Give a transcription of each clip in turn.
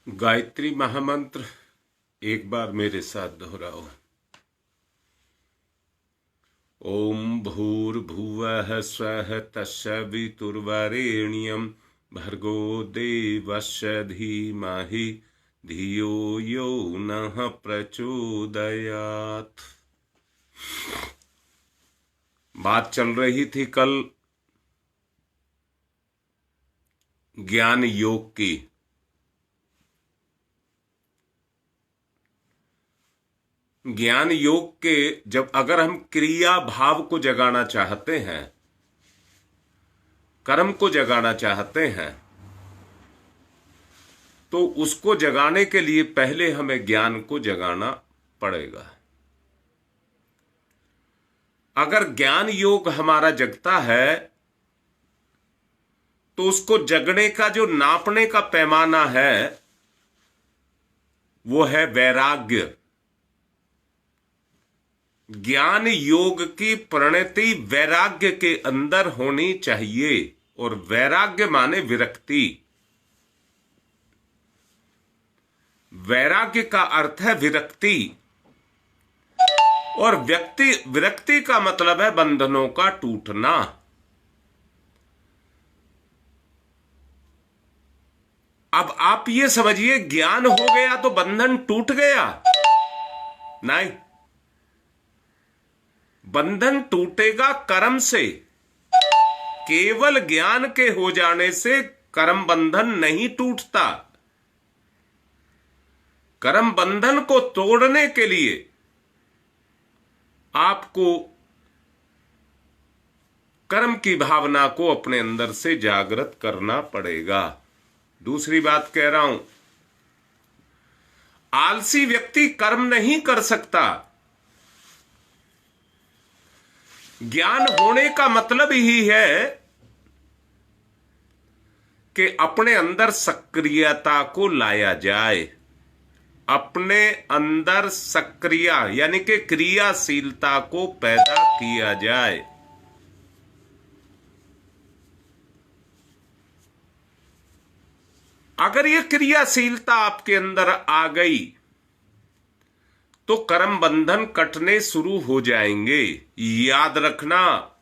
गायत्री महामंत्र एक बार मेरे साथ दोहराओ। ओम भूर्भुवः स्वः तत्सवितुर्वरेण्यं भर्गो देवस्य धीमहि धियो यो नः प्रचोदयात्। बात चल रही थी कल ज्ञान योग की। ज्ञान योग के जब अगर हम क्रिया भाव को जगाना चाहते हैं, कर्म को जगाना चाहते हैं, तो उसको जगाने के लिए पहले हमें ज्ञान को जगाना पड़ेगा। अगर ज्ञान योग हमारा जगता है तो उसको जगने का जो नापने का पैमाना है वो है वैराग्य। ज्ञान योग की परिणति वैराग्य के अंदर होनी चाहिए, और वैराग्य माने विरक्ति। वैराग्य का अर्थ है विरक्ति, और विरक्ति का मतलब है बंधनों का टूटना। अब आप ये समझिए, ज्ञान हो गया तो बंधन टूट गया? नहीं, बंधन टूटेगा कर्म से। केवल ज्ञान के हो जाने से कर्म बंधन नहीं टूटता। कर्म बंधन को तोड़ने के लिए आपको कर्म की भावना को अपने अंदर से जागृत करना पड़ेगा। दूसरी बात कह रहा हूं, आलसी व्यक्ति कर्म नहीं कर सकता। ज्ञान होने का मतलब ही है कि अपने अंदर सक्रियता को लाया जाए। अपने अंदर सक्रिय यानी कि क्रियाशीलता को पैदा किया जाए। अगर यह क्रियाशीलता आपके अंदर आ गई तो कर्म बंधन कटने शुरू हो जाएंगे। याद रखना,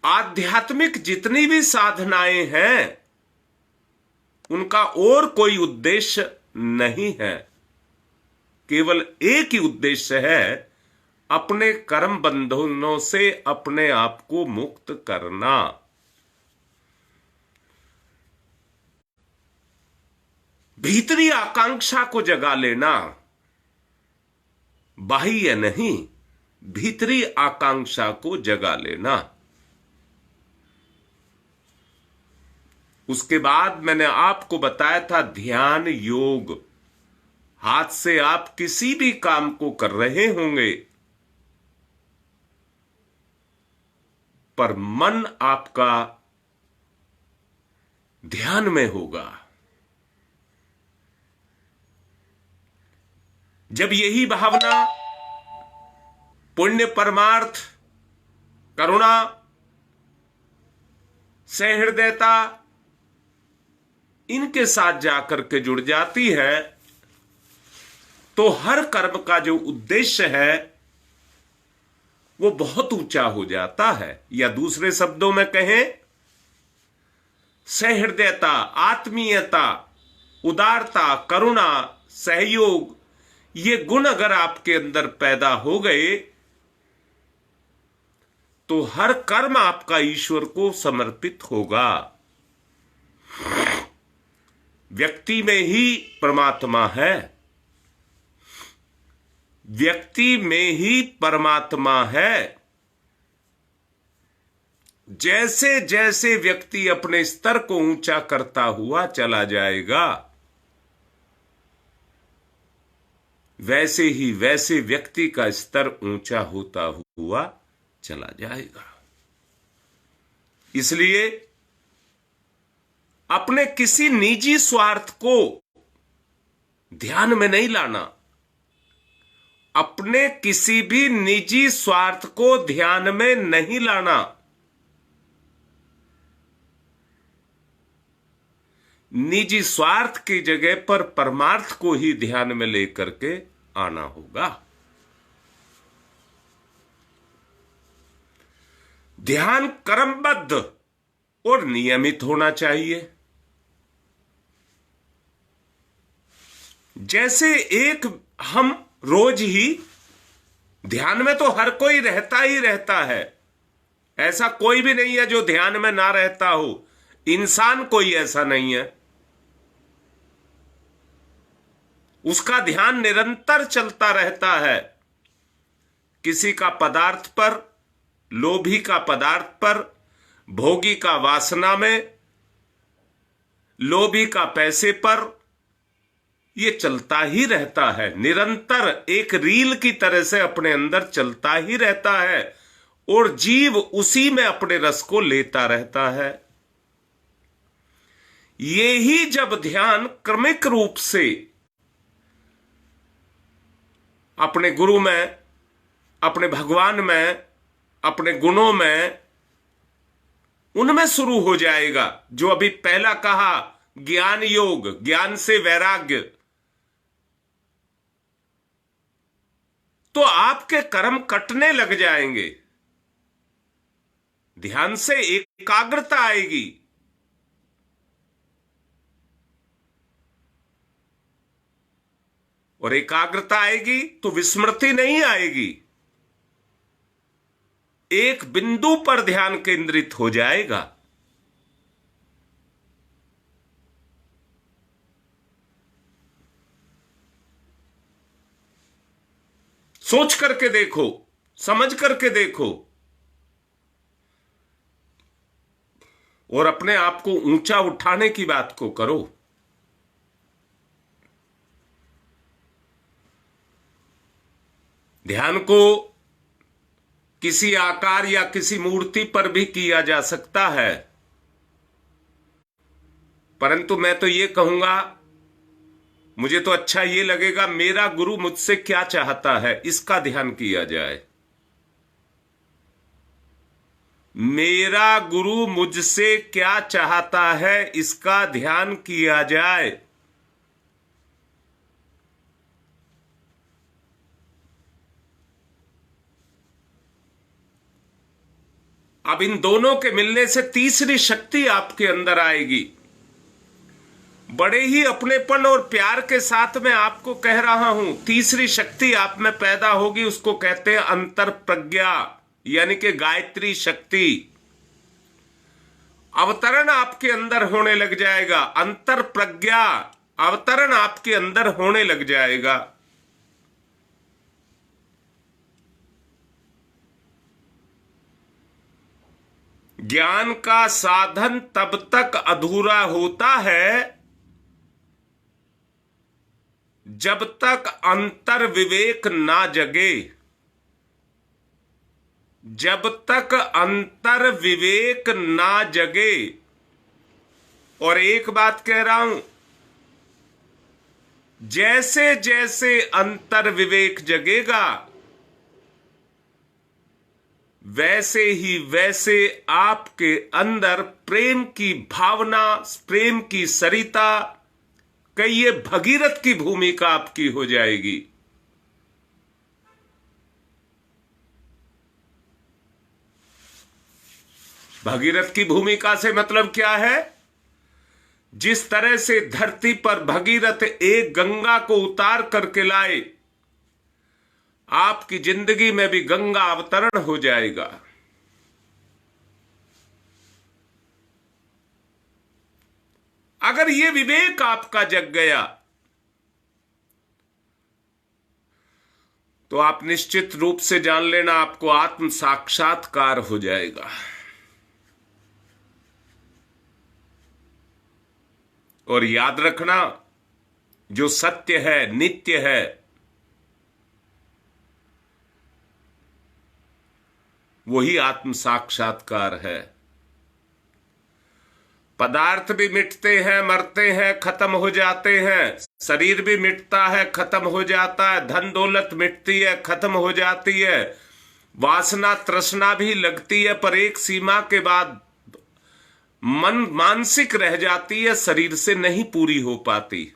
आध्यात्मिक जितनी भी साधनाएं हैं उनका और कोई उद्देश्य नहीं है, केवल एक ही उद्देश्य है, अपने कर्म बंधनों से अपने आप को मुक्त करना। भीतरी आकांक्षा को जगा लेना, बाह्य नहीं, भीतरी आकांक्षा को जगा लेना। उसके बाद मैंने आपको बताया था ध्यान योग। हाथ से आप किसी भी काम को कर रहे होंगे, पर मन आपका ध्यान में होगा। जब यही भावना पुण्य, परमार्थ, करुणा, सहृदयता इनके साथ जाकर के जुड़ जाती है, तो हर कर्म का जो उद्देश्य है वो बहुत ऊंचा हो जाता है। या दूसरे शब्दों में कहें, सहृदयता, आत्मीयता, उदारता, करुणा, सहयोग, ये गुण अगर आपके अंदर पैदा हो गए तो हर कर्म आपका ईश्वर को समर्पित होगा। व्यक्ति में ही परमात्मा है, व्यक्ति में ही परमात्मा है। जैसे जैसे व्यक्ति अपने स्तर को ऊंचा करता हुआ चला जाएगा, वैसे ही वैसे व्यक्ति का स्तर ऊंचा होता हुआ चला जाएगा। इसलिए अपने किसी निजी स्वार्थ को ध्यान में नहीं लाना। अपने किसी भी निजी स्वार्थ को ध्यान में नहीं लाना। निजी स्वार्थ की जगह पर परमार्थ को ही ध्यान में लेकर के आना होगा। ध्यान क्रमबद्ध और नियमित होना चाहिए। जैसे एक हम रोज ही ध्यान में, तो हर कोई रहता ही रहता है, ऐसा कोई भी नहीं है जो ध्यान में ना रहता हो। इंसान कोई ऐसा नहीं है, उसका ध्यान निरंतर चलता रहता है। किसी का पदार्थ पर, लोभी का पदार्थ पर, भोगी का वासना में, लोभी का पैसे पर, ये चलता ही रहता है। निरंतर एक रील की तरह से अपने अंदर चलता ही रहता है और जीव उसी में अपने रस को लेता रहता है। ये ही जब ध्यान क्रमिक रूप से अपने गुरु में, अपने भगवान में, अपने गुणों में, उनमें शुरू हो जाएगा, जो अभी पहला कहा ज्ञान योग, ज्ञान से वैराग्य, तो आपके कर्म कटने लग जाएंगे। ध्यान से एकाग्रता आएगी। और एकाग्रता आएगी तो विस्मृति नहीं आएगी, एक बिंदु पर ध्यान केंद्रित हो जाएगा। सोच करके देखो, समझ करके देखो, और अपने आप को ऊंचा उठाने की बात को करो। ध्यान को किसी आकार या किसी मूर्ति पर भी किया जा सकता है, परंतु मैं तो ये कहूंगा, मुझे तो अच्छा ये लगेगा, मेरा गुरु मुझसे क्या चाहता है, इसका ध्यान किया जाए। मेरा गुरु मुझसे क्या चाहता है, इसका ध्यान किया जाए। अब इन दोनों के मिलने से तीसरी शक्ति आपके अंदर आएगी। बड़े ही अपनेपन और प्यार के साथ मैं आपको कह रहा हूं, तीसरी शक्ति आप में पैदा होगी, उसको कहते हैं अंतर प्रज्ञा, यानी कि गायत्री शक्ति। अवतरण आपके अंदर होने लग जाएगा, अंतर प्रज्ञा अवतरण आपके अंदर होने लग जाएगा। ज्ञान का साधन तब तक अधूरा होता है जब तक अंतर विवेक ना जगे। जब तक अंतर विवेक ना जगे। और एक बात कह रहा हूं, जैसे जैसे अंतर विवेक जगेगा, वैसे ही वैसे आपके अंदर प्रेम की भावना, प्रेम की सरिता, कई ये भगीरथ की भूमिका आपकी हो जाएगी। भगीरथ की भूमिका से मतलब क्या है? जिस तरह से धरती पर भगीरथ एक गंगा को उतार करके लाए, आपकी जिंदगी में भी गंगा अवतरण हो जाएगा। अगर ये विवेक आपका जग गया तो आप निश्चित रूप से जान लेना, आपको आत्म साक्षात्कार हो जाएगा। और याद रखना, जो सत्य है, नित्य है, वही आत्म साक्षात्कार है। पदार्थ भी मिटते हैं, मरते हैं, खत्म हो जाते हैं, शरीर भी मिटता है, खत्म हो जाता है, धन दौलत मिटती है, खत्म हो जाती है, वासना तृष्णा भी लगती है, पर एक सीमा के बाद मन मानसिक रह जाती है, शरीर से नहीं पूरी हो पाती।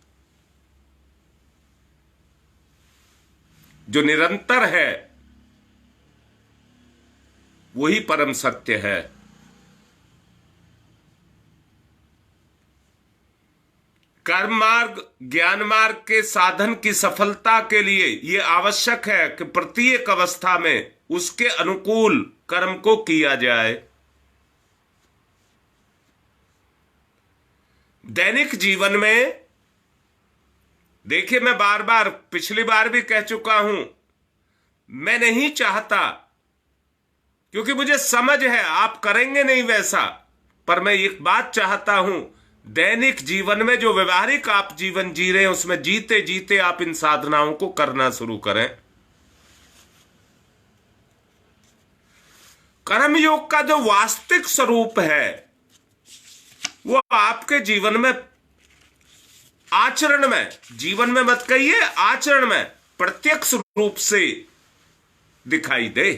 जो निरंतर है वही परम सत्य है। कर्म मार्ग, ज्ञान मार्ग के साधन की सफलता के लिए यह आवश्यक है कि प्रत्येक अवस्था में उसके अनुकूल कर्म को किया जाए। दैनिक जीवन में देखिए, मैं बार बार पिछली बार भी कह चुका हूं, मैं नहीं चाहता, क्योंकि मुझे समझ है आप करेंगे नहीं वैसा, पर मैं एक बात चाहता हूं, दैनिक जीवन में जो व्यवहारिक आप जीवन जी रहे हैं उसमें जीते जीते आप इन साधनाओं को करना शुरू करें। कर्मयोग का जो वास्तविक स्वरूप है वो आपके जीवन में, आचरण में, जीवन में मत कहिए, आचरण में प्रत्यक्ष रूप से दिखाई दे।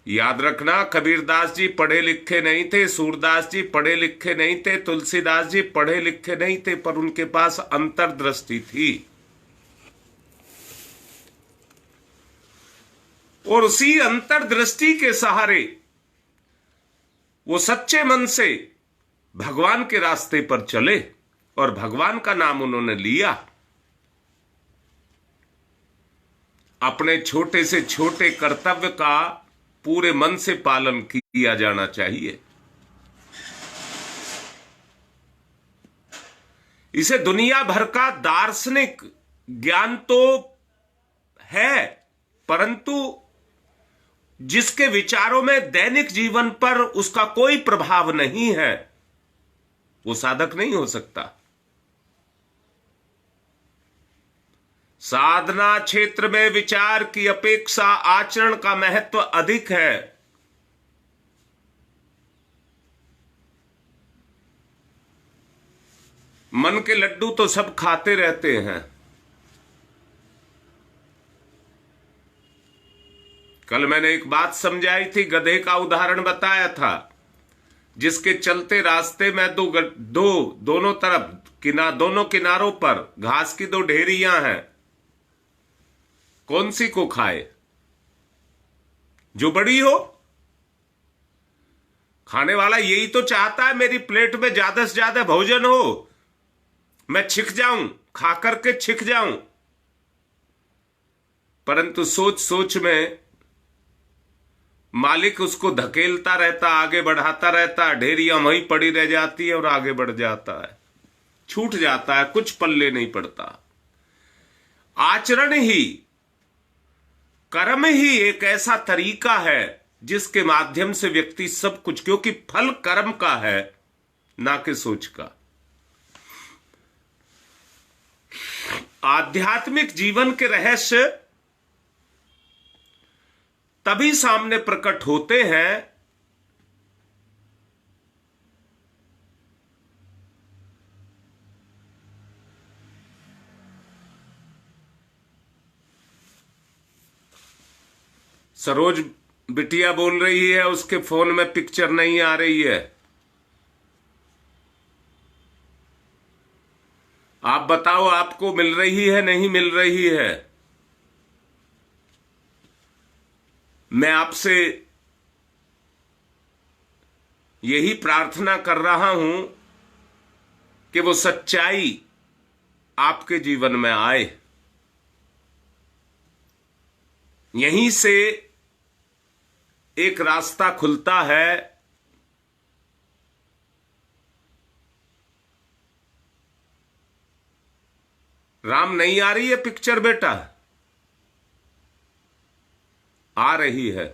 याद रखना, कबीरदास जी पढ़े लिखे नहीं थे, सूरदास जी पढ़े लिखे नहीं थे, तुलसीदास जी पढ़े लिखे नहीं थे, पर उनके पास अंतर्दृष्टि थी। और उसी अंतर्दृष्टि के सहारे वो सच्चे मन से भगवान के रास्ते पर चले और भगवान का नाम उन्होंने लिया। अपने छोटे से छोटे कर्तव्य का पूरे मन से पालन किया जाना चाहिए। इसे दुनिया भर का दार्शनिक ज्ञान तो है, परंतु जिसके विचारों में दैनिक जीवन पर उसका कोई प्रभाव नहीं है वो साधक नहीं हो सकता। साधना क्षेत्र में विचार की अपेक्षा आचरण का महत्व अधिक है। मन के लड्डू तो सब खाते रहते हैं। कल मैंने एक बात समझाई थी, गधे का उदाहरण बताया था, जिसके चलते रास्ते में दोनों तरफ दोनों किनारों पर घास की दो ढेरियां हैं। कौन सी को खाए? जो बड़ी हो। खाने वाला यही तो चाहता है मेरी प्लेट में ज्यादा से ज्यादा भोजन हो, मैं छिक जाऊं, खा करके छिक जाऊं। परंतु सोच सोच में मालिक उसको धकेलता रहता, आगे बढ़ाता रहता, ढेरियां वहीं पड़ी रह जाती है और आगे बढ़ जाता है, छूट जाता है, कुछ पल्ले नहीं पड़ता। आचरण ही, कर्म ही एक ऐसा तरीका है जिसके माध्यम से व्यक्ति सब कुछ, क्योंकि फल कर्म का है ना कि सोच का। आध्यात्मिक जीवन के रहस्य तभी सामने प्रकट होते हैं सरोज बिटिया बोल रही है उसके फोन में पिक्चर नहीं आ रही है। आप बताओ, आपको मिल रही है नहीं मिल रही है? मैं आपसे यही प्रार्थना कर रहा हूं कि वो सच्चाई आपके जीवन में आए। यहीं से एक रास्ता खुलता है। राम नहीं आ रही है पिक्चर बेटा? आ रही है।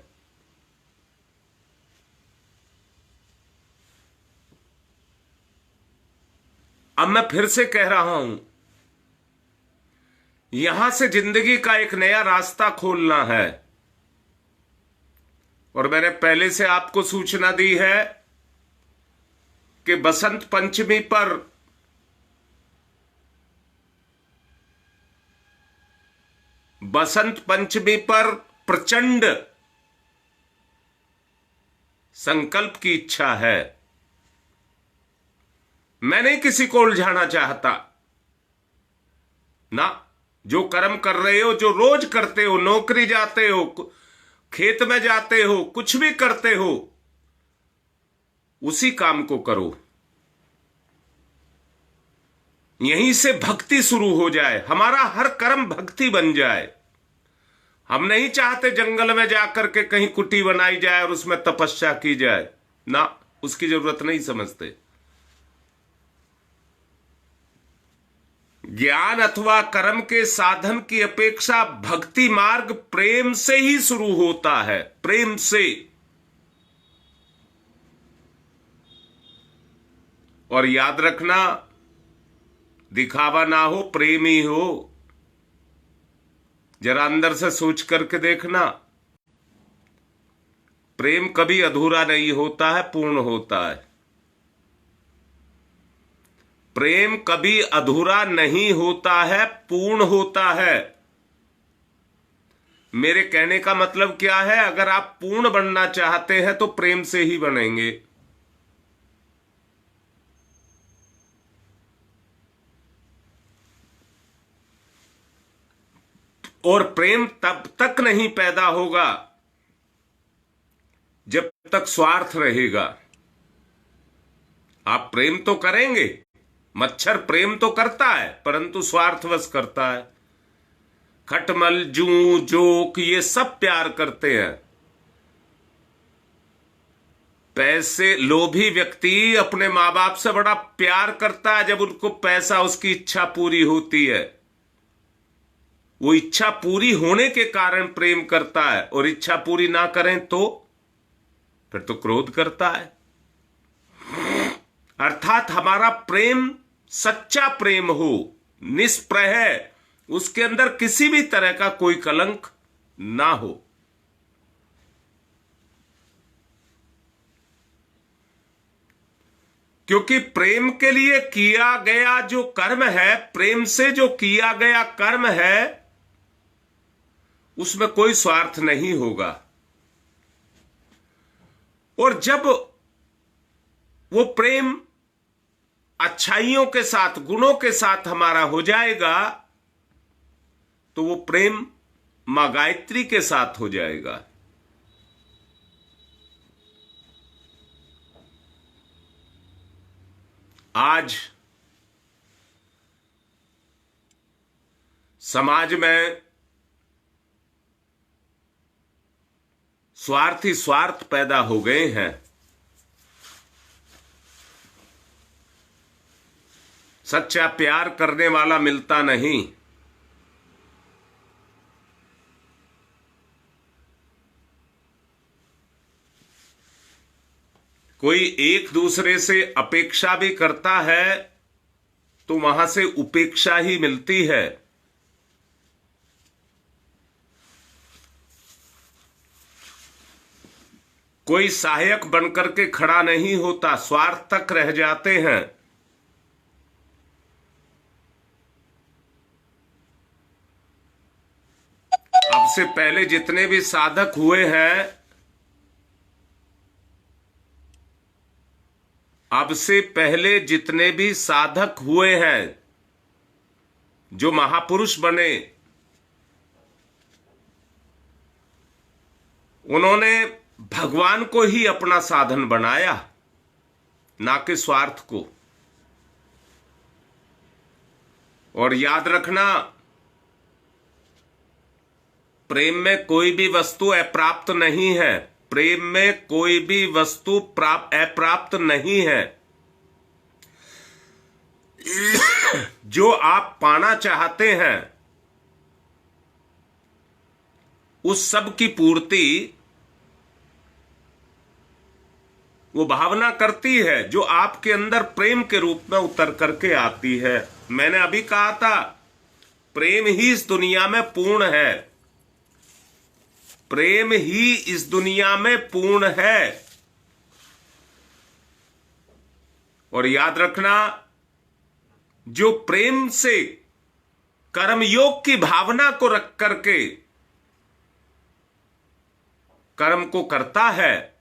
अब मैं फिर से कह रहा हूं, यहां से जिंदगी का एक नया रास्ता खोलना है। और मैंने पहले से आपको सूचना दी है कि बसंत पंचमी पर प्रचंड संकल्प की इच्छा है। मैं नहीं किसी को उलझाना चाहता ना। जो कर्म कर रहे हो, जो रोज करते हो, नौकरी जाते हो, खेत में जाते हो, कुछ भी करते हो, उसी काम को करो। यहीं से भक्ति शुरू हो जाए, हमारा हर कर्म भक्ति बन जाए। हम नहीं चाहते जंगल में जाकर के कहीं कुटी बनाई जाए और उसमें तपस्या की जाए ना, उसकी जरूरत नहीं समझते। ज्ञान अथवा कर्म के साधन की अपेक्षा भक्ति मार्ग प्रेम से ही शुरू होता है, प्रेम से। और याद रखना, दिखावा ना हो, प्रेम ही हो। जरा अंदर से सोच करके देखना, प्रेम कभी अधूरा नहीं होता है, पूर्ण होता है। प्रेम कभी अधूरा नहीं होता है, पूर्ण होता है। मेरे कहने का मतलब क्या है? अगर आप पूर्ण बनना चाहते हैं तो प्रेम से ही बनेंगे। और प्रेम तब तक नहीं पैदा होगा जब तक स्वार्थ रहेगा। आप प्रेम तो करेंगे, मच्छर प्रेम तो करता है परंतु स्वार्थवश करता है। खटमल, जू, जोक, ये सब प्यार करते हैं। पैसे लोभी व्यक्ति अपने मां बाप से बड़ा प्यार करता है जब उनको पैसा, उसकी इच्छा पूरी होती है। वो इच्छा पूरी होने के कारण प्रेम करता है, और इच्छा पूरी ना करें तो फिर तो क्रोध करता है। अर्थात हमारा प्रेम सच्चा प्रेम हो, निष्प्रह, उसके अंदर किसी भी तरह का कोई कलंक ना हो। क्योंकि प्रेम के लिए किया गया जो कर्म है, प्रेम से जो किया गया कर्म है, उसमें कोई स्वार्थ नहीं होगा। और जब वो प्रेम अच्छाइयों के साथ, गुणों के साथ हमारा हो जाएगा, तो वो प्रेम मां गायत्री के साथ हो जाएगा। आज समाज में स्वार्थी स्वार्थ पैदा हो गए हैं। सच्चा प्यार करने वाला मिलता नहीं। कोई एक दूसरे से अपेक्षा भी करता है तो वहां से उपेक्षा ही मिलती है। कोई सहायक बनकर के खड़ा नहीं होता, स्वार्थ तक रह जाते हैं। अब से पहले जितने भी साधक हुए हैं, अब से पहले जितने भी साधक हुए हैं, जो महापुरुष बने, उन्होंने भगवान को ही अपना साधन बनाया, ना कि स्वार्थ को। और याद रखना, प्रेम में कोई भी वस्तु अप्राप्त नहीं है। प्रेम में कोई भी वस्तु अप्राप्त नहीं है। जो आप पाना चाहते हैं, उस सब की पूर्ति वो भावना करती है जो आपके अंदर प्रेम के रूप में उतर करके आती है। मैंने अभी कहा था, प्रेम ही इस दुनिया में पूर्ण है। प्रेम ही इस दुनिया में पूर्ण है। और याद रखना, जो प्रेम से कर्मयोग की भावना को रख करके कर्म को करता है,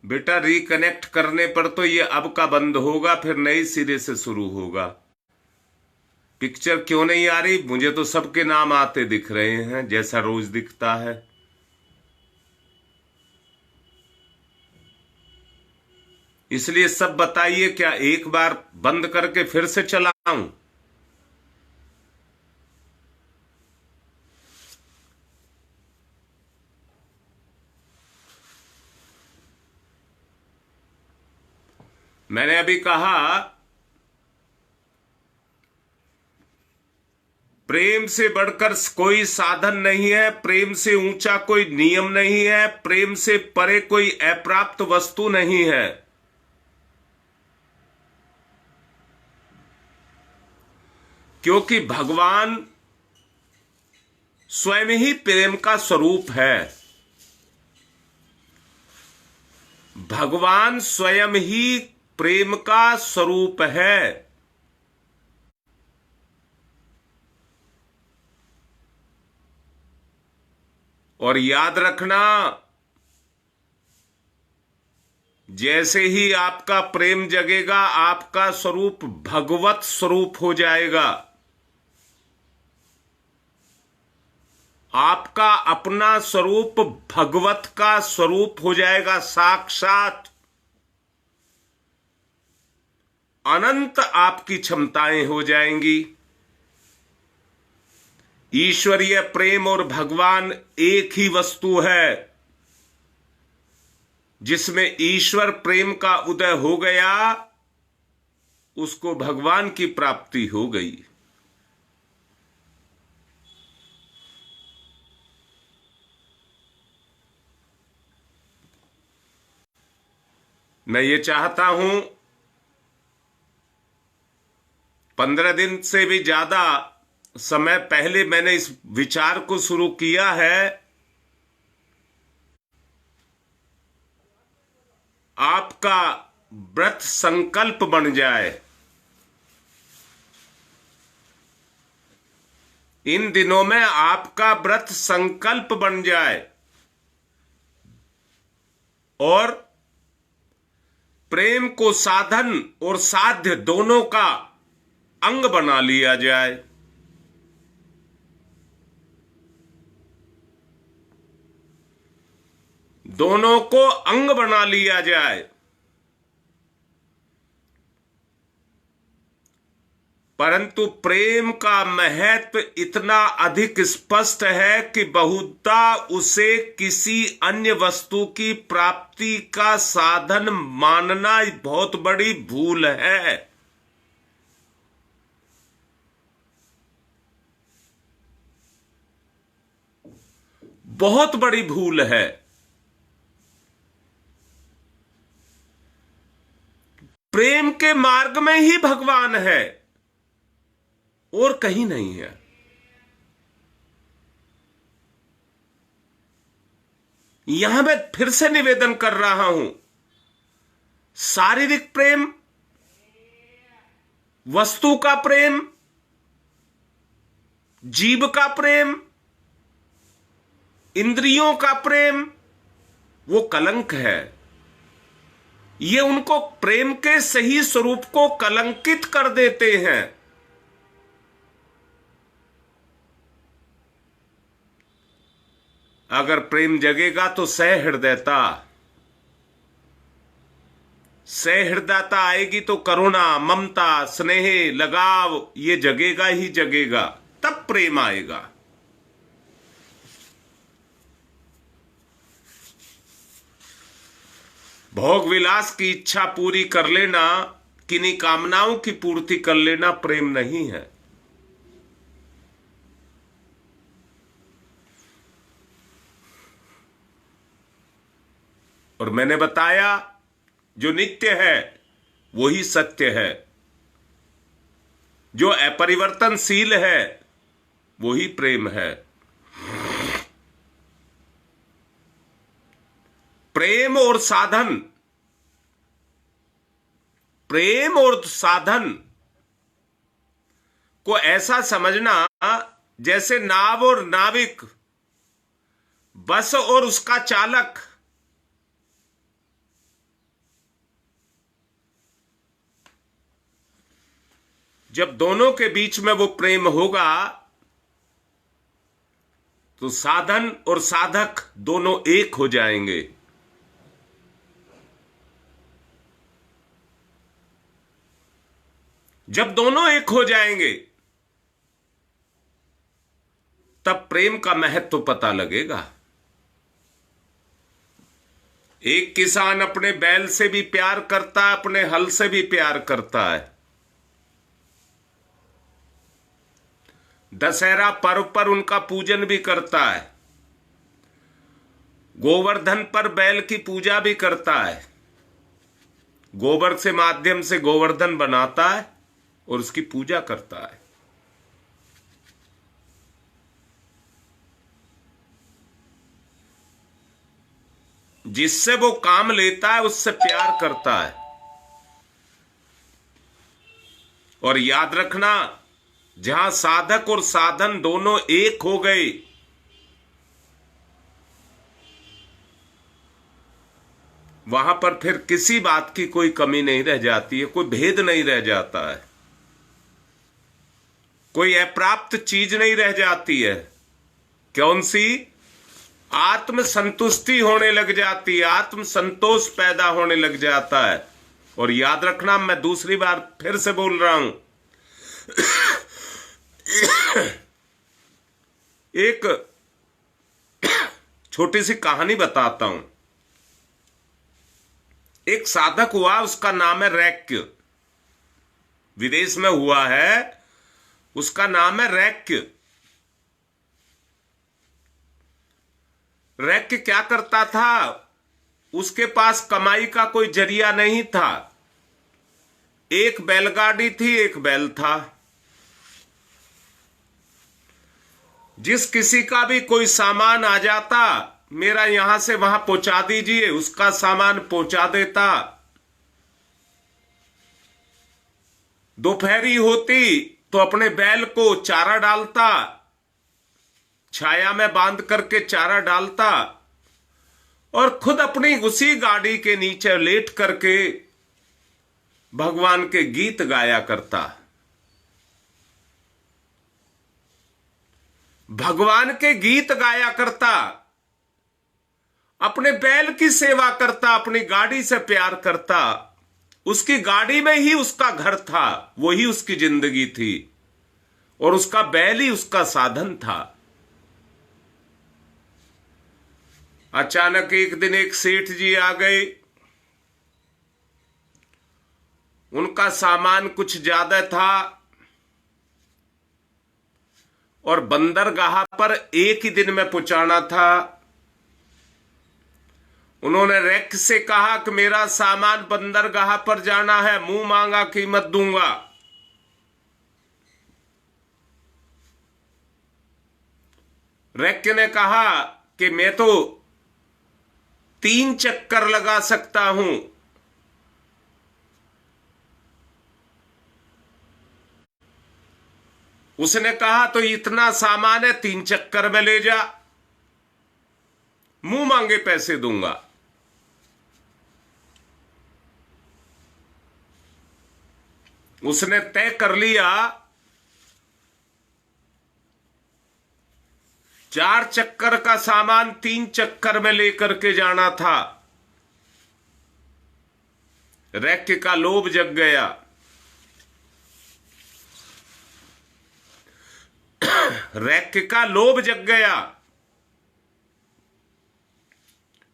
बेटा रिकनेक्ट करने पर तो ये अब का बंद होगा, फिर नई सिरे से शुरू होगा। पिक्चर क्यों नहीं आ रही? मुझे तो सबके नाम आते दिख रहे हैं, जैसा रोज दिखता है। इसलिए सब बताइए, क्या एक बार बंद करके फिर से चलाऊं? मैंने अभी कहा प्रेम से बढ़कर कोई साधन नहीं है, प्रेम से ऊंचा कोई नियम नहीं है, प्रेम से परे कोई अप्राप्त वस्तु नहीं है। क्योंकि भगवान स्वयं ही प्रेम का स्वरूप है। भगवान स्वयं ही प्रेम का स्वरूप है। और याद रखना, जैसे ही आपका प्रेम जगेगा, आपका स्वरूप भगवत स्वरूप हो जाएगा। आपका अपना स्वरूप भगवत का स्वरूप हो जाएगा, साक्षात अनंत आपकी क्षमताएं हो जाएंगी। ईश्वरीय प्रेम और भगवान एक ही वस्तु है। जिसमें ईश्वर प्रेम का उदय हो गया, उसको भगवान की प्राप्ति हो गई। मैं ये चाहता हूं, 15 दिन से भी ज्यादा समय पहले मैंने इस विचार को शुरू किया है। आपका व्रत संकल्प बन जाए। इन दिनों में आपका व्रत संकल्प बन जाए और प्रेम को साधन और साध्य दोनों का अंग बना लिया जाए। दोनों को अंग बना लिया जाए। परंतु प्रेम का महत्व इतना अधिक स्पष्ट है कि बहुधा उसे किसी अन्य वस्तु की प्राप्ति का साधन मानना बहुत बड़ी भूल है। बहुत बड़ी भूल है। प्रेम के मार्ग में ही भगवान है और कहीं नहीं है। यहां मैं फिर से निवेदन कर रहा हूं, शारीरिक प्रेम, वस्तु का प्रेम, जीव का प्रेम, इंद्रियों का प्रेम, वो कलंक है। ये उनको प्रेम के सही स्वरूप को कलंकित कर देते हैं। अगर प्रेम जगेगा तो सहृदयता आएगी, तो करुणा, ममता, स्नेह, लगाव ये जगेगा ही जगेगा, तब प्रेम आएगा। भोग विलास की इच्छा पूरी कर लेना, किन्हीं कामनाओं की पूर्ति कर लेना प्रेम नहीं है। और मैंने बताया, जो नित्य है वही सत्य है, जो अपरिवर्तनशील है वही प्रेम है। प्रेम और साधन को ऐसा समझना जैसे नाव और नाविक, बस और उसका चालक। जब दोनों के बीच में वो प्रेम होगा तो साधन और साधक दोनों एक हो जाएंगे। जब दोनों एक हो जाएंगे तब प्रेम का महत्व पता लगेगा। एक किसान अपने बैल से भी प्यार करता है, अपने हल से भी प्यार करता है। दशहरा पर्व पर उनका पूजन भी करता है। गोवर्धन पर बैल की पूजा भी करता है। गोबर से माध्यम से गोवर्धन बनाता है और उसकी पूजा करता है। जिससे वो काम लेता है उससे प्यार करता है। और याद रखना, जहां साधक और साधन दोनों एक हो गए, वहां पर फिर किसी बात की कोई कमी नहीं रह जाती है, कोई भेद नहीं रह जाता है, कोई अप्राप्त चीज नहीं रह जाती है। कौन सी? आत्म संतुष्टि होने लग जाती है, आत्म संतोष पैदा होने लग जाता है। और याद रखना, मैं दूसरी बार फिर से बोल रहा हूं, एक छोटी सी कहानी बताता हूं। एक साधक हुआ, उसका नाम है रैक्य। विदेश में हुआ है, उसका नाम है रैक्य। रैक्य क्या करता था? उसके पास कमाई का कोई जरिया नहीं था। एक बैलगाड़ी थी, एक बैल था। जिस किसी का भी कोई सामान आ जाता, मेरा यहां से वहां पहुंचा दीजिए, उसका सामान पहुंचा देता। दोपहरी होती तो अपने बैल को चारा डालता, छाया में बांध करके चारा डालता और खुद अपनी उसी गाड़ी के नीचे लेट करके भगवान के गीत गाया करता। भगवान के गीत गाया करता, अपने बैल की सेवा करता, अपनी गाड़ी से प्यार करता। उसकी गाड़ी में ही उसका घर था, वही उसकी जिंदगी थी और उसका बैल ही उसका साधन था। अचानक एक दिन एक सेठ जी आ गए। उनका सामान कुछ ज्यादा था और बंदरगाह पर एक ही दिन में पहुंचाना था। उन्होंने रैक से कहा कि मेरा सामान बंदरगाह पर जाना है, मुंह मांगा कीमत दूंगा। रैक ने कहा कि मैं तो 3 चक्कर लगा सकता हूं। उसने कहा तो इतना सामान है, 3 चक्कर में ले जा, मुंह मांगे पैसे दूंगा। उसने तय कर लिया 4 चक्कर का सामान 3 चक्कर में लेकर के जाना था। रैक्य का लोभ जग गया। रैक्य का लोभ जग गया।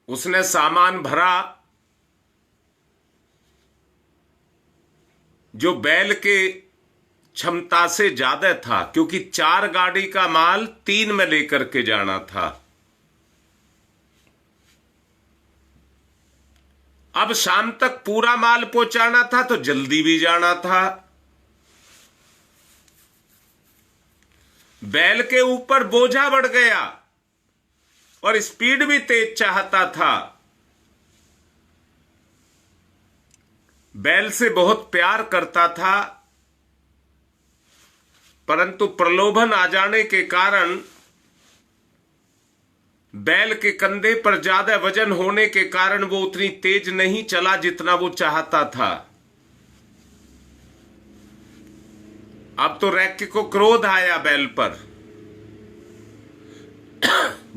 उसने सामान भरा जो बैल के क्षमता से ज्यादा था, क्योंकि 4 गाड़ी का माल 3 में लेकर के जाना था। अब शाम तक पूरा माल पहुंचाना था तो जल्दी भी जाना था। बैल के ऊपर बोझा बढ़ गया और स्पीड भी तेज चाहता था। बैल से बहुत प्यार करता था, परंतु प्रलोभन आ जाने के कारण, बैल के कंधे पर ज्यादा वजन होने के कारण वो उतनी तेज नहीं चला जितना वो चाहता था। अब तो रैक्य को क्रोध आया बैल पर।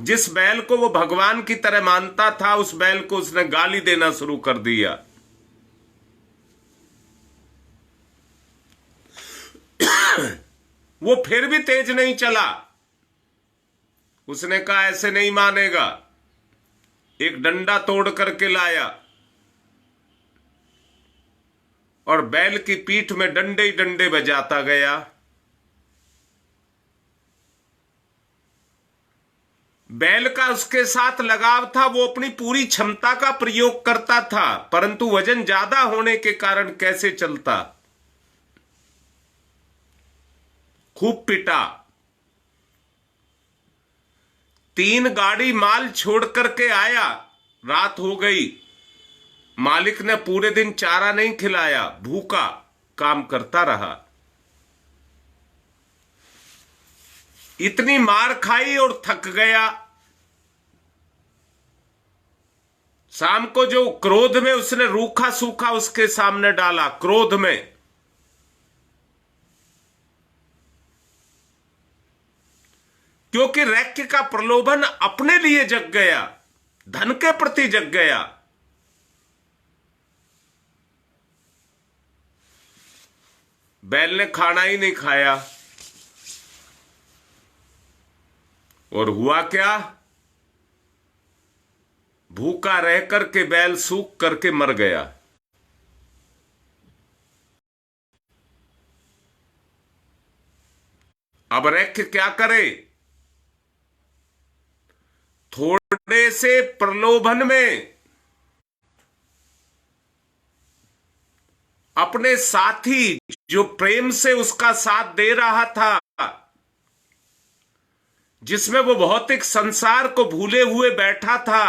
जिस बैल को वो भगवान की तरह मानता था, उस बैल को उसने गाली देना शुरू कर दिया। वो फिर भी तेज नहीं चला। उसने कहा ऐसे नहीं मानेगा। एक डंडा तोड़ करके लाया और बैल की पीठ में डंडे ही डंडे बजाता गया। बैल का उसके साथ लगाव था, वो अपनी पूरी क्षमता का प्रयोग करता था, परंतु वजन ज्यादा होने के कारण कैसे चलता। खूब पिटा। 3 गाड़ी माल छोड़ करके आया। रात हो गई। मालिक ने पूरे दिन चारा नहीं खिलाया, भूखा काम करता रहा। इतनी मार खाई और थक गया। शाम को जो क्रोध में उसने रूखा सूखा उसके सामने डाला, क्रोध में। क्योंकि रैक्य का प्रलोभन अपने लिए जग गया, धन के प्रति जग गया। बैल ने खाना ही नहीं खाया। और हुआ क्या? भूखा रह करके बैल सूख करके मर गया। अब रैक्य क्या करे? थोड़े से प्रलोभन में अपने साथी, जो प्रेम से उसका साथ दे रहा था, जिसमें वो भौतिक संसार को भूले हुए बैठा था,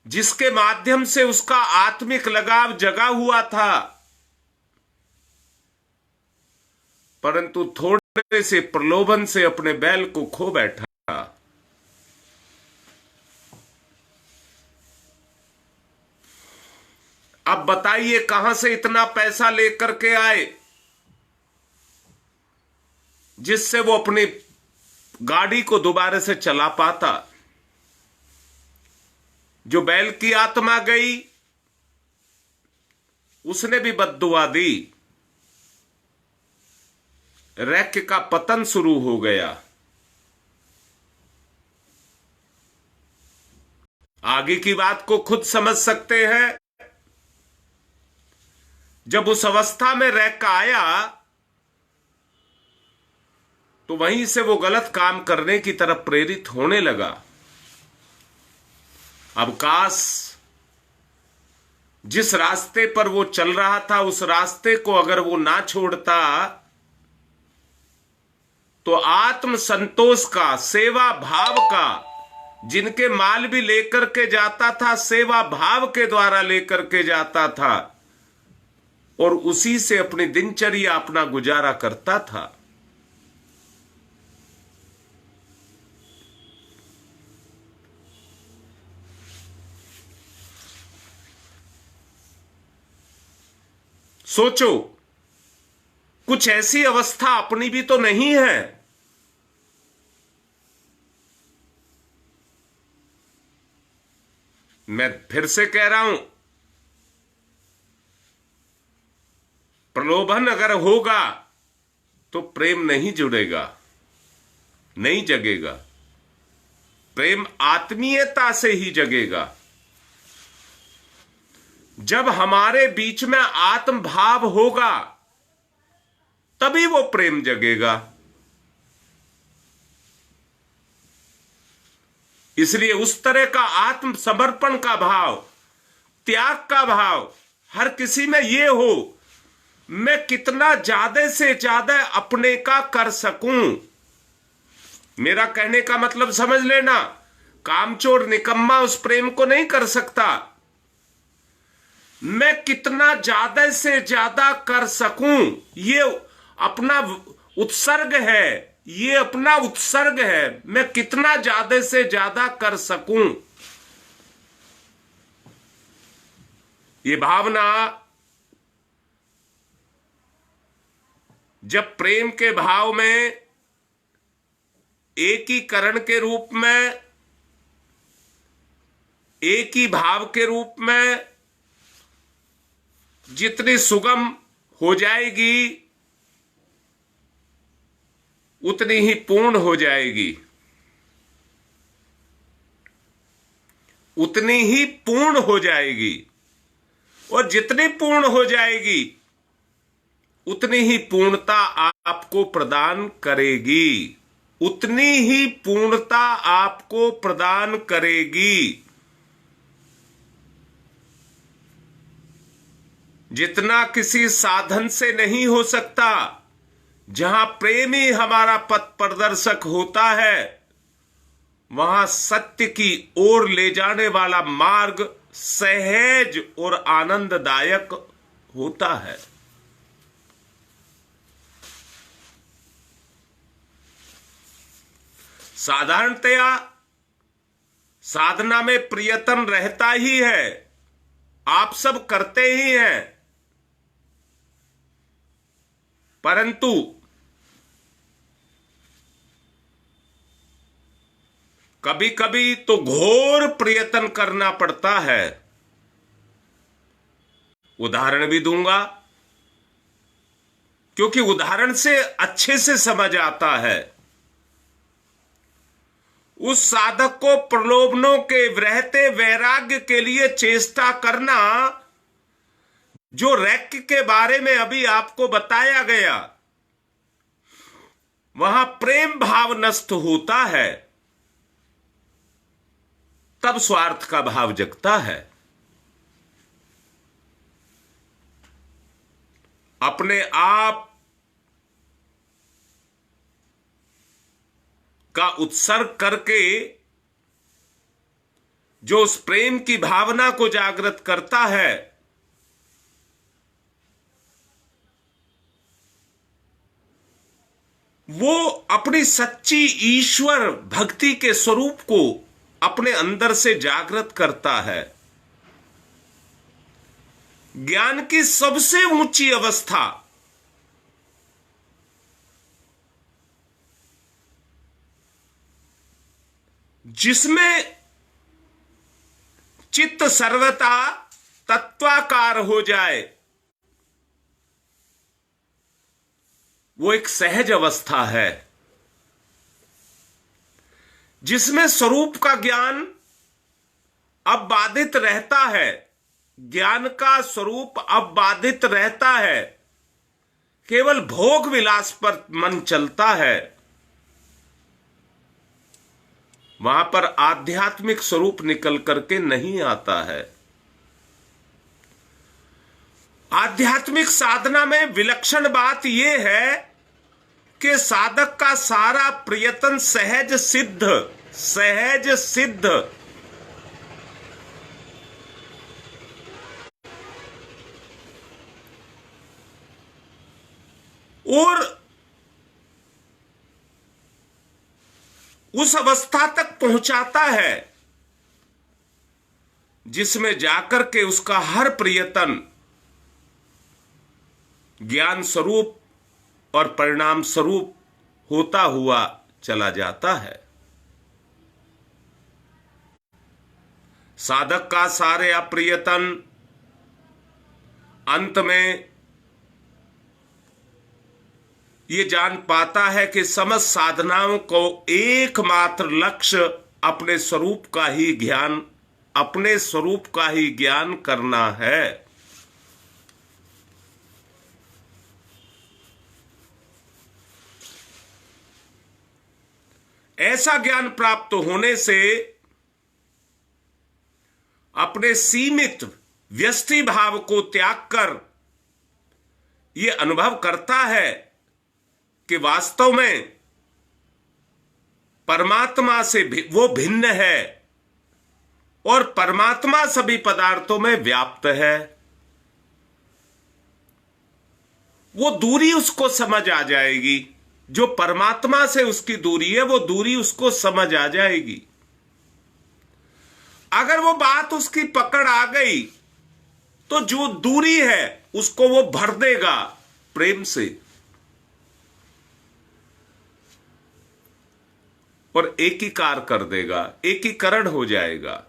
जिसके माध्यम से उसका आत्मिक लगाव जगा हुआ था, परंतु थोड़े से प्रलोभन से अपने बैल को खो बैठा। अब बताइए कहां से इतना पैसा लेकर के आए जिससे वो अपनी गाड़ी को दोबारा से चला पाता। जो बैल की आत्मा गई, उसने भी बद्दुआ दी। रैक्य का पतन शुरू हो गया। आगे की बात को खुद समझ सकते हैं। जब उस अवस्था में रैक्य आया तो वहीं से वो गलत काम करने की तरफ प्रेरित होने लगा। अब काश जिस रास्ते पर वो चल रहा था, उस रास्ते को अगर वो ना छोड़ता तो आत्म संतोष का, सेवा भाव का, जिनके माल भी लेकर के जाता था, सेवा भाव के द्वारा लेकर के जाता था और उसी से अपनी दिनचर्या, अपना गुजारा करता था। सोचो, कुछ ऐसी अवस्था अपनी भी तो नहीं है। मैं फिर से कह रहा हूं, प्रलोभन अगर होगा तो प्रेम नहीं जुड़ेगा, नहीं जगेगा। प्रेम आत्मीयता से ही जगेगा। जब हमारे बीच में आत्म भाव होगा तभी वो प्रेम जगेगा। इसलिए उस तरह का आत्म समर्पण का भाव, त्याग का भाव हर किसी में ये हो, मैं कितना ज्यादा से ज्यादा अपने का कर सकूं। मेरा कहने का मतलब समझ लेना, कामचोर निकम्मा उस प्रेम को नहीं कर सकता। मैं कितना ज्यादा से ज्यादा कर सकूं, ये अपना उत्सर्ग है, ये अपना उत्सर्ग है। मैं कितना ज्यादा से ज्यादा कर सकूं, ये भावना जब प्रेम के भाव में, एकीकरण के रूप में, एक ही भाव के रूप में जितनी सुगम हो जाएगी उतनी ही पूर्ण हो जाएगी, उतनी ही पूर्ण हो जाएगी। और जितनी पूर्ण हो जाएगी उतनी ही पूर्णता आपको प्रदान करेगी, उतनी ही पूर्णता आपको प्रदान करेगी। जितना किसी साधन से नहीं हो सकता, जहां प्रेम ही हमारा पथ प्रदर्शक होता है, वहां सत्य की ओर ले जाने वाला मार्ग सहज और आनंददायक होता है। साधारणतया साधना में प्रयत्न रहता ही है, आप सब करते ही हैं, परंतु कभी कभी तो घोर प्रयत्न करना पड़ता है। उदाहरण भी दूंगा, क्योंकि उदाहरण से अच्छे से समझ आता है। उस साधक को प्रलोभनों के रहते वैराग्य के लिए चेष्टा करना, जो रैक्य के बारे में अभी आपको बताया गया, वहां प्रेम भाव नष्ट होता है, तब स्वार्थ का भाव जगता है। अपने आप का उत्सर्ग करके जो उस प्रेम की भावना को जागृत करता है, वो अपनी सच्ची ईश्वर भक्ति के स्वरूप को अपने अंदर से जागृत करता है। ज्ञान की सबसे ऊंची अवस्था जिसमें चित्त सर्वथा तत्वाकार हो जाए, वो एक सहज अवस्था है, जिसमें स्वरूप का ज्ञान अब बाधित रहता है, ज्ञान का स्वरूप अब बाधित रहता है, केवल भोग विलास पर मन चलता है। वहां पर आध्यात्मिक स्वरूप निकल करके नहीं आता है। आध्यात्मिक साधना में विलक्षण बात यह है कि साधक का सारा प्रयत्न सहज सिद्ध और उस अवस्था तक पहुंचाता है जिसमें जाकर के उसका हर प्रयत्न ज्ञान स्वरूप और परिणाम स्वरूप होता हुआ चला जाता है। साधक का सारे अप्रयत्न अंत में ये जान पाता है कि समस्त साधनाओं को एकमात्र लक्ष्य अपने स्वरूप का ही ज्ञान करना है। ऐसा ज्ञान प्राप्त होने से अपने सीमित व्यष्टि भाव को त्याग कर यह अनुभव करता है कि वास्तव में परमात्मा से वो भिन्न है और परमात्मा सभी पदार्थों में व्याप्त है। वो दूरी उसको समझ आ जाएगी, जो परमात्मा से उसकी दूरी है वो दूरी उसको समझ आ जाएगी। अगर वो बात उसकी पकड़ आ गई तो जो दूरी है उसको वो भर देगा प्रेम से। और एकीकार कर देगा, एकीकरण हो जाएगा।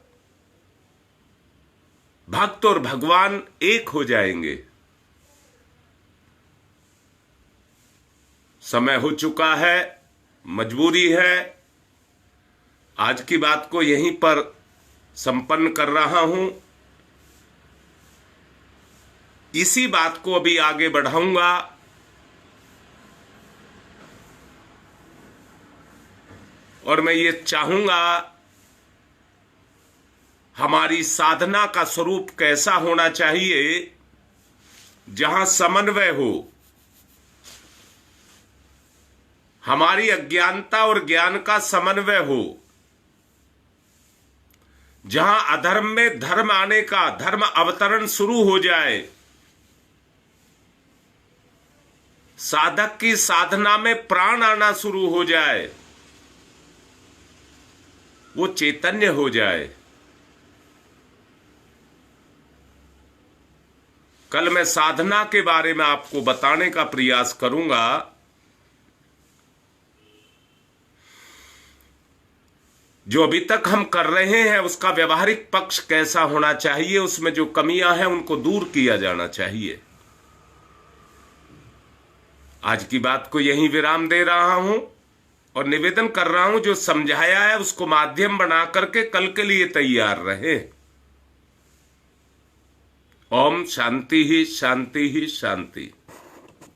भक्त और भगवान एक हो जाएंगे। समय हो चुका है, मजबूरी है, आज की बात को यहीं पर संपन्न कर रहा हूं। इसी बात को अभी आगे बढ़ाऊंगा। और मैं ये चाहूंगा, हमारी साधना का स्वरूप कैसा होना चाहिए, जहां समन्वय हो, हमारी अज्ञानता और ज्ञान का समन्वय हो, जहां अधर्म में धर्म आने का, धर्म अवतरण शुरू हो जाए, साधक की साधना में प्राण आना शुरू हो जाए, वो चैतन्य हो जाए। कल मैं साधना के बारे में आपको बताने का प्रयास करूंगा। जो अभी तक हम कर रहे हैं उसका व्यवहारिक पक्ष कैसा होना चाहिए, उसमें जो कमियां हैं उनको दूर किया जाना चाहिए। आज की बात को यहीं विराम दे रहा हूं और निवेदन कर रहा हूं, जो समझाया है उसको माध्यम बना करके कल के लिए तैयार रहे। ओम शांति ही शांति ही शांति।